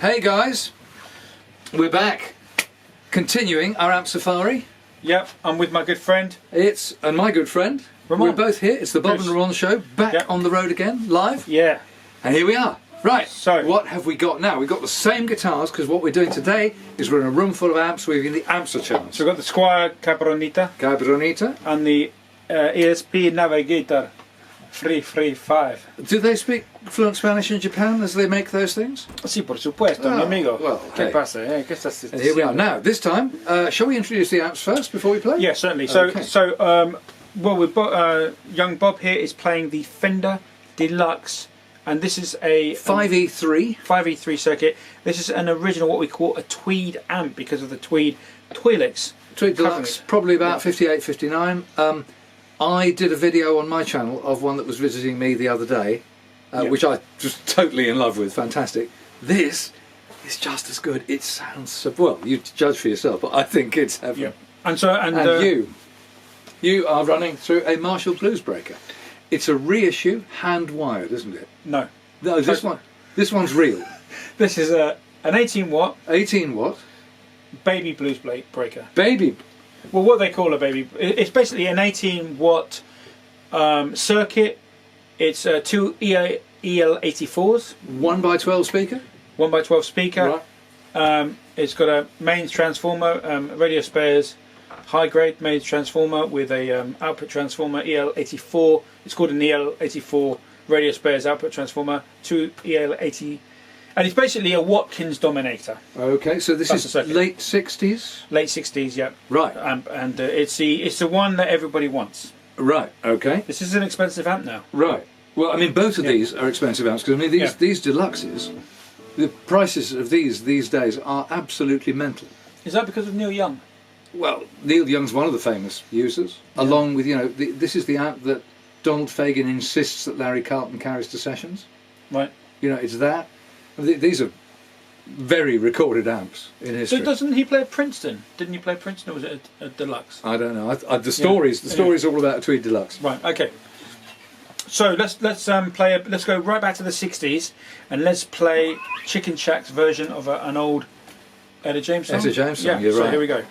Hey guys, we're back, continuing our amp safari. Yep, I'm with my good friend. And my good friend, Ramon. We're both here. It's the Bob and Ramon show, back on the road again, live. Yeah. And here we are. Right, so what have we got now? We've got the same guitars, because what we're doing today is we're in a room full of amps, we're in the amps of chance. So we've got the Squire Cabronita. And the ESP Navigator 335. Do they speak fluent Spanish in Japan as they make those things? Sí, por supuesto, mi amigo. Well, ¿Qué hey. pasa? ¿Qué estás And here we are. Now, this time, shall we introduce the amps first before we play? Yeah, certainly. Okay. Well, we've got young Bob here is playing the Fender Deluxe, and this is a 5E3 circuit. This is an original, what we call a Tweed amp, because of the Tweed Twi'leks. Tweed Deluxe, probably about 58, 59. I did a video on my channel of one that was visiting me the other day, which I was totally in love with. Fantastic. This is just as good. It sounds so well. You judge for yourself, but I think it's heaven. Yeah. And you are running through a Marshall Bluesbreaker. It's a reissue, hand wired, isn't it? No, this one's real. This is an 18 watt. 18 watt. Baby Bluesbreaker. Baby. Well, what they call a baby, it's basically an 18 watt circuit. It's two EL84s. 1x12 speaker? 1x12 speaker. Right. It's got a mains transformer, Radiospares high grade mains transformer with a output transformer EL84. It's called an EL84 Radiospares output transformer, two EL80. And it's basically a Watkins Dominator. Okay, so this is late 60s? Late 60s, yeah. Right. And it's the one that everybody wants. Right, okay. This is an expensive amp now. Right. Well, I mean, both of these are expensive amps, because I mean, these deluxes, the prices of these days are absolutely mental. Is that because of Neil Young? Well, Neil Young's one of the famous users, along with, this is the amp that Donald Fagen insists that Larry Carlton carries to sessions. Right. It's that. These are very recorded amps in history. So doesn't he play at Princeton? Didn't he play at Princeton, or was it a Deluxe? I don't know. The story's all about a Tweed Deluxe. Right. Okay. So let's play. Let's go right back to the 60s, and let's play Chicken Shack's version of an old Etta James song. Etta James song. Yeah. You're So right. here we go.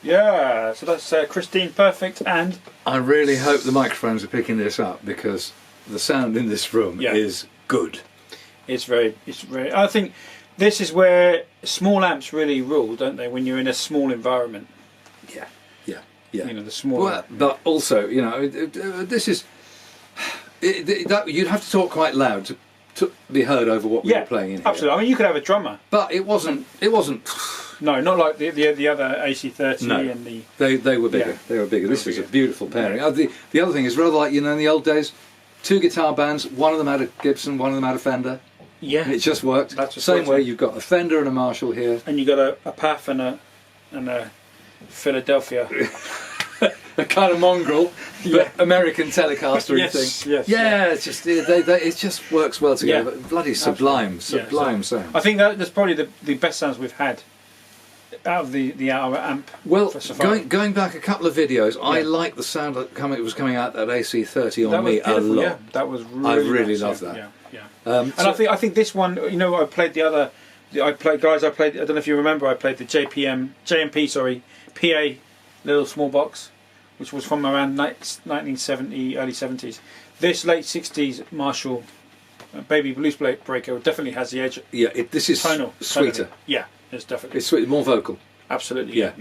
Yeah, so that's Christine Perfect, and I really hope the microphones are picking this up, because the sound in this room is good. It's very. I think this is where small amps really rule, don't they? When you're in a small environment. Yeah. You know, the small. Well, but also, you know, this is you'd have to talk quite loud to be heard over what we were playing in here. Absolutely. I mean, you could have a drummer, but it wasn't. No, not like the other AC30 and the. They were bigger. They were bigger. This was a beautiful pairing. The other thing is rather like, you know, in the old days, 2 guitar bands. One of them had a Gibson, one of them had a Fender. Yeah, and it just worked. That's the same way. You've got a Fender and a Marshall here, and you got a PAF and a Philadelphia. A kind of mongrel, but American Telecaster thing. Yes. It's just it just works well together. But bloody sublime sound. I think that's probably the best sounds we've had out of the our amp. Well, going back a couple of videos, I like the sound that was coming out that AC30 on me a lot. Yeah, that was really I really nice, love that. Yeah. And I think this one, you know, I played the other. I played. I don't know if you remember. I played the JMP, PA, little small box, which was from around 1970, early 70s. This late 60s Marshall Baby Bluesbreaker definitely has the edge. Yeah, this is sweeter. Yeah, it's definitely. It's sweet, more vocal. Absolutely. Yeah.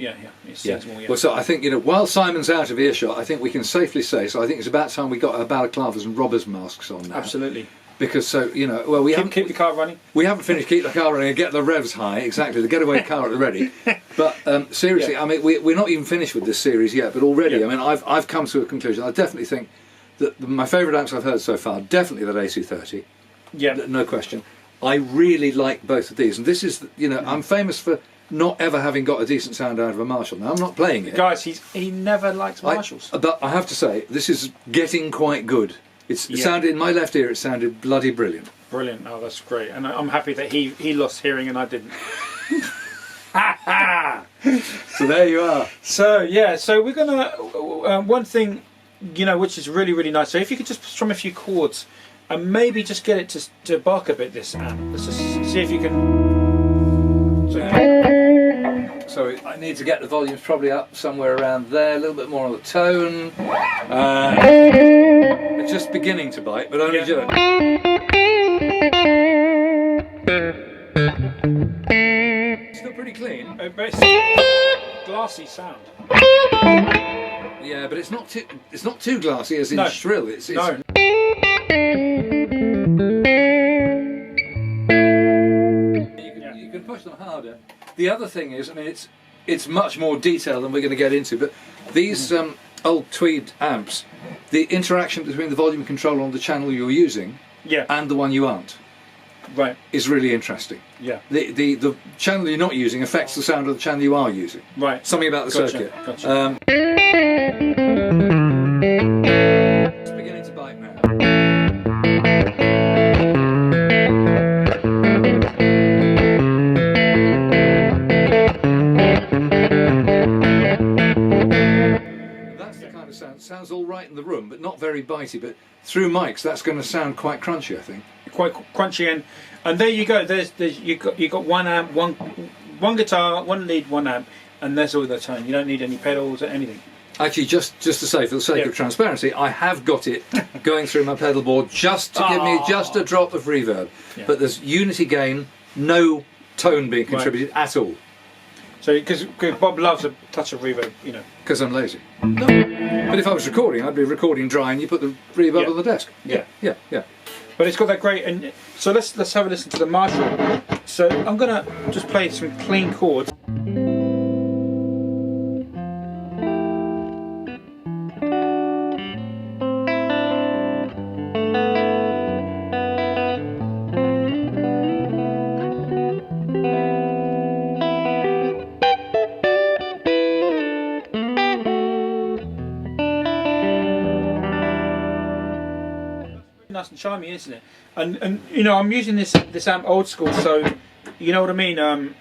It sings more. Well, so I think, you know, while Simon's out of earshot, I think we can safely say. So I think it's about time we got our balaclavas and robbers masks on now. Absolutely. Because we haven't keep the car running. We haven't finished keep the car running and get the revs high. Exactly, the getaway car at the ready. But seriously, I mean, we're not even finished with this series yet. But already, I mean, I've come to a conclusion. I definitely think that my favourite amps I've heard so far, definitely that AC30. Yeah, no question. I really like both of these, and this is, you know, I'm famous for not ever having got a decent sound out of a Marshall. Now I'm not playing it, guys. He never likes Marshalls. But I have to say, this is getting quite good. It sounded in my left ear. It sounded bloody brilliant. Brilliant! Oh, that's great, and I'm happy that he lost hearing and I didn't. So there you are. So we're gonna one thing, you know, which is really really nice. So if you could just strum a few chords, and maybe just get it to bark a bit. This amp. Let's just see if you can. So I need to get the volumes probably up somewhere around there, a little bit more on the tone. It's just beginning to bite, but only just. Still pretty clean. Glassy sound. Yeah, but it's not too glassy as in shrill. It's no. You can push them harder. The other thing is, I mean, it's much more detailed than we're going to get into, but these old Tweed amps, the interaction between the volume control on the channel you're using and the one you aren't is really interesting. Yeah. The channel you're not using affects the sound of the channel you are using. Right. Something about the circuit. Gotcha. It's beginning to bite now. Sounds all right in the room, but not very bitey. But through mics, that's going to sound quite crunchy, I think. Quite crunchy, and there you go. There's you got one amp, one guitar, one lead, one amp, and there's all the tone. You don't need any pedals or anything. Actually, just to say, for the sake of transparency, I have got it going through my pedal board just to give me just a drop of reverb. Yeah. But there's unity gain, no tone being contributed at all. So, because Bob loves a touch of reverb, you know. Because I'm lazy. No. But if I was recording, I'd be recording dry, and you put the reverb on the desk. Yeah. But it's got that great, and so let's have a listen to the Marshall. So I'm gonna just play some clean chords. Nice and chimey, isn't it? And you know, I'm using this amp old school, so you know what I mean. To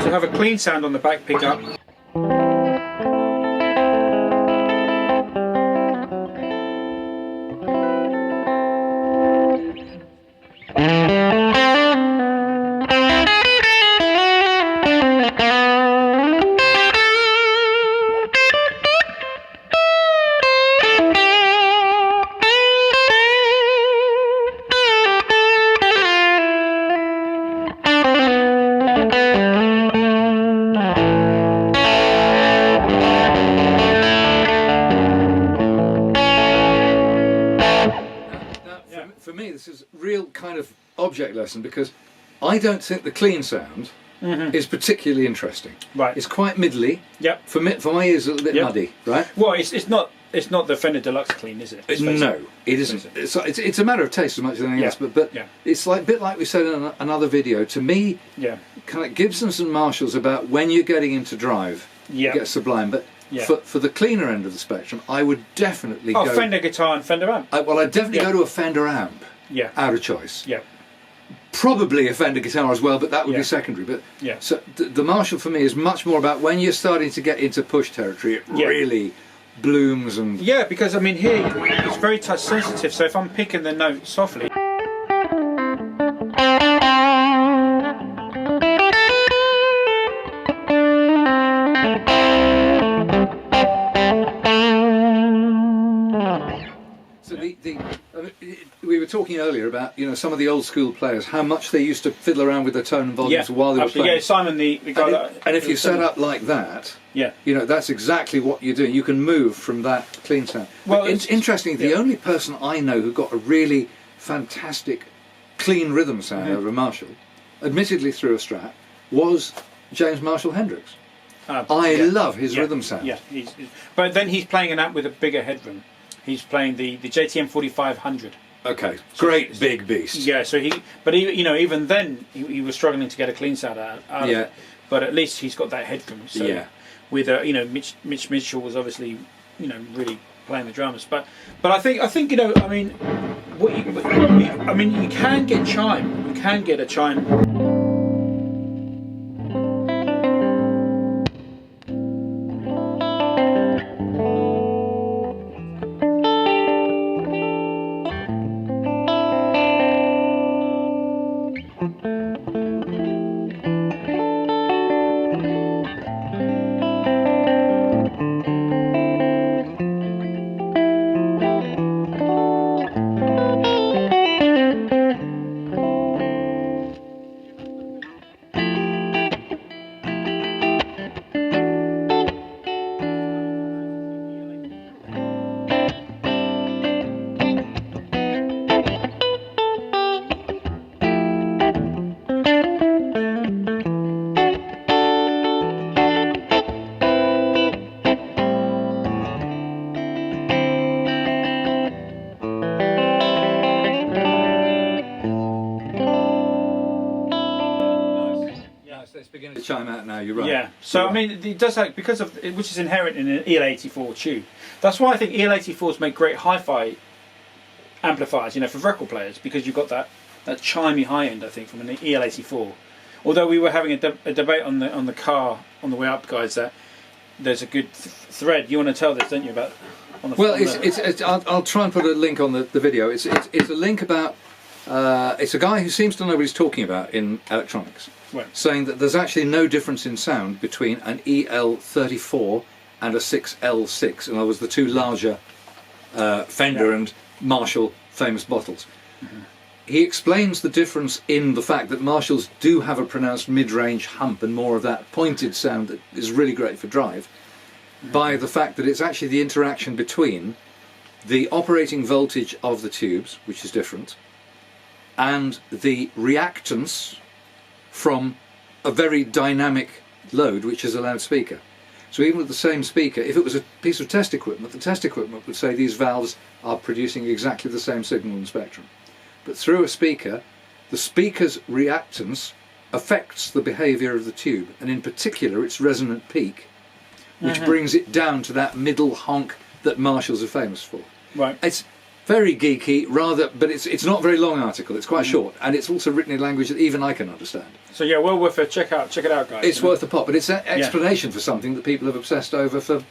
have a clean sound on the back pickup. for me, this is real kind of object lesson, because I don't think the clean sound is particularly interesting. Right. It's quite middly. Yep. For my ears, a little bit muddy. Right. Well, it's not the Fender Deluxe clean, is it? No, it isn't. It's a matter of taste as much as anything else. But it's like a bit like we said in another video. To me, kind of Gibsons and Marshalls about when you're getting into drive, you get sublime. But for the cleaner end of the spectrum, I would definitely go Fender guitar and Fender amp. I'd definitely go to a Fender amp. Yeah. Out of choice. Yeah. Probably a Fender guitar as well, but that would be secondary. But so the Marshall for me is much more about when you're starting to get into push territory. It really blooms and because I mean here it's very touch sensitive. So if I'm picking the note softly. We were talking earlier about some of the old school players, how much they used to fiddle around with their tone and volumes while they were playing. Yeah, Simon, the guy. And if you set up like that, that's exactly what you're doing. You can move from that clean sound. Well, it's interesting. The only person I know who got a really fantastic clean rhythm sound over a Marshall, admittedly through a Strat, was James Marshall Hendricks. I love his rhythm sound. Yeah, but then he's playing an amp with a bigger headroom. He's playing the JTM 4500. Okay, great big beast. Yeah, so even then he was struggling to get a clean sound out of it. But at least he's got that headroom. So with Mitch Mitchell was obviously really playing the drums. But I think I mean you can get chime. You can get a chime. To chime out now, you're right. Yeah, so I mean, it does because of which is inherent in an EL84 tube. That's why I think EL84s make great hi-fi amplifiers, for record players, because you've got that chimey high end. I think from an EL84. Although we were having a debate on the car on the way up, guys, that there's a good thread. You want to tell this, don't you? About I'll try and put a link on the video. It's a link about. It's a guy who seems to know what he's talking about in electronics, saying that there's actually no difference in sound between an EL34 and a 6L6. In other words, the two larger Fender and Marshall famous bottles. He explains the difference in the fact that Marshalls do have a pronounced mid-range hump and more of that pointed sound that is really great for drive, by the fact that it's actually the interaction between the operating voltage of the tubes, which is different, and the reactance from a very dynamic load, which is a loudspeaker. So even with the same speaker, if it was a piece of test equipment, the test equipment would say these valves are producing exactly the same signal in the spectrum. But through a speaker, the speaker's reactance affects the behaviour of the tube, and in particular its resonant peak, which brings it down to that middle honk that Marshalls are famous for. Right. It's very geeky, but it's not a very long article. It's quite short, and it's also written in language that even I can understand. So yeah, well worth a check it out, guys. It's worth a pop, but it's an explanation for something that people have obsessed over for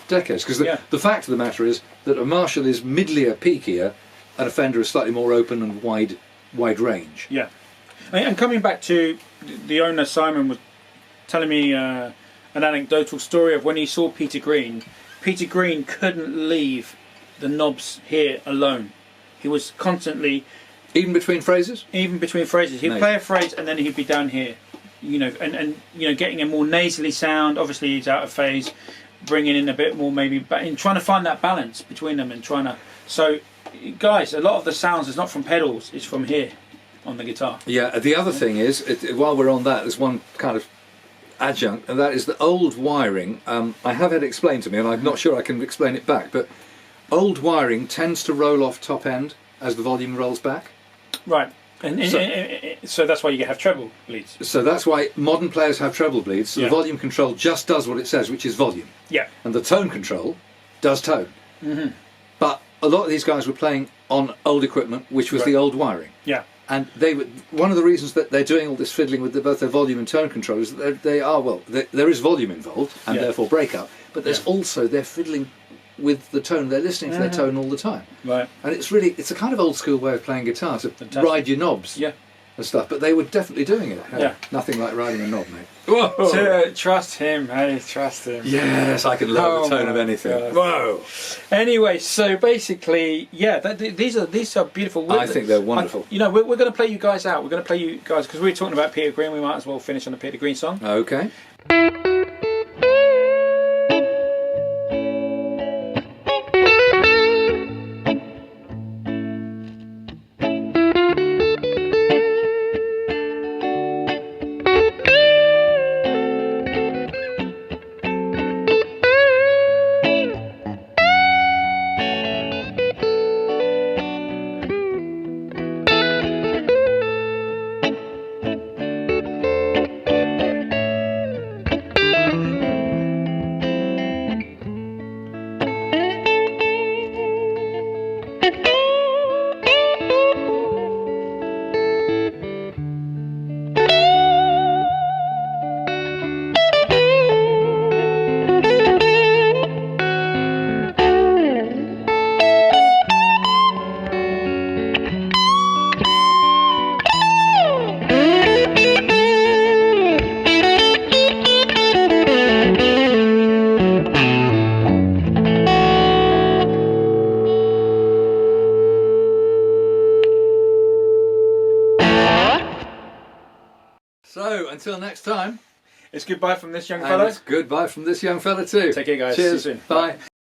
decades. Because the fact of the matter is that a Marshall is midlier, peakier, and a Fender is slightly more open and wide range. Yeah, and coming back to the owner, Simon was telling me an anecdotal story of when he saw Peter Green. Peter Green couldn't leave the knobs here alone. He was constantly... Even between phrases? Even between phrases. He'd play a phrase and then he'd be down here. And getting a more nasally sound. Obviously he's out of phase. Bringing in a bit more maybe... in trying to find that balance between them and trying to... So guys, a lot of the sounds is not from pedals, it's from here on the guitar. Yeah, the other thing is, while we're on that, there's one kind of adjunct, and that is the old wiring. I have had it explained to me, and I'm not sure I can explain it back, but old wiring tends to roll off top end as the volume rolls back. Right. So that's why you have treble bleeds. So that's why modern players have treble bleeds. So the volume control just does what it says, which is volume. Yeah. And the tone control does tone. But a lot of these guys were playing on old equipment, which was the old wiring. Yeah. And one of the reasons that they're doing all this fiddling with both their volume and tone control is that there is volume involved and therefore breakup, but there's also they're fiddling with the tone. They're listening to their tone all the time. Right. And it's a kind of old school way of playing guitar, to ride your knobs and stuff, but they were definitely doing it. Nothing like riding a knob, mate. Whoa. Trust him, hey, trust him. Yes, I can lower the tone of anything. God. Whoa. Anyway, so basically, these are beautiful. I think they're wonderful. We're going to play you guys out. We're going to play you guys, because we were talking about Peter Green, we might as well finish on a Peter Green song. Okay. So, until next time, it's goodbye from this young fella. It's goodbye from this young fella too. Take care, guys. Cheers. See you soon. Bye.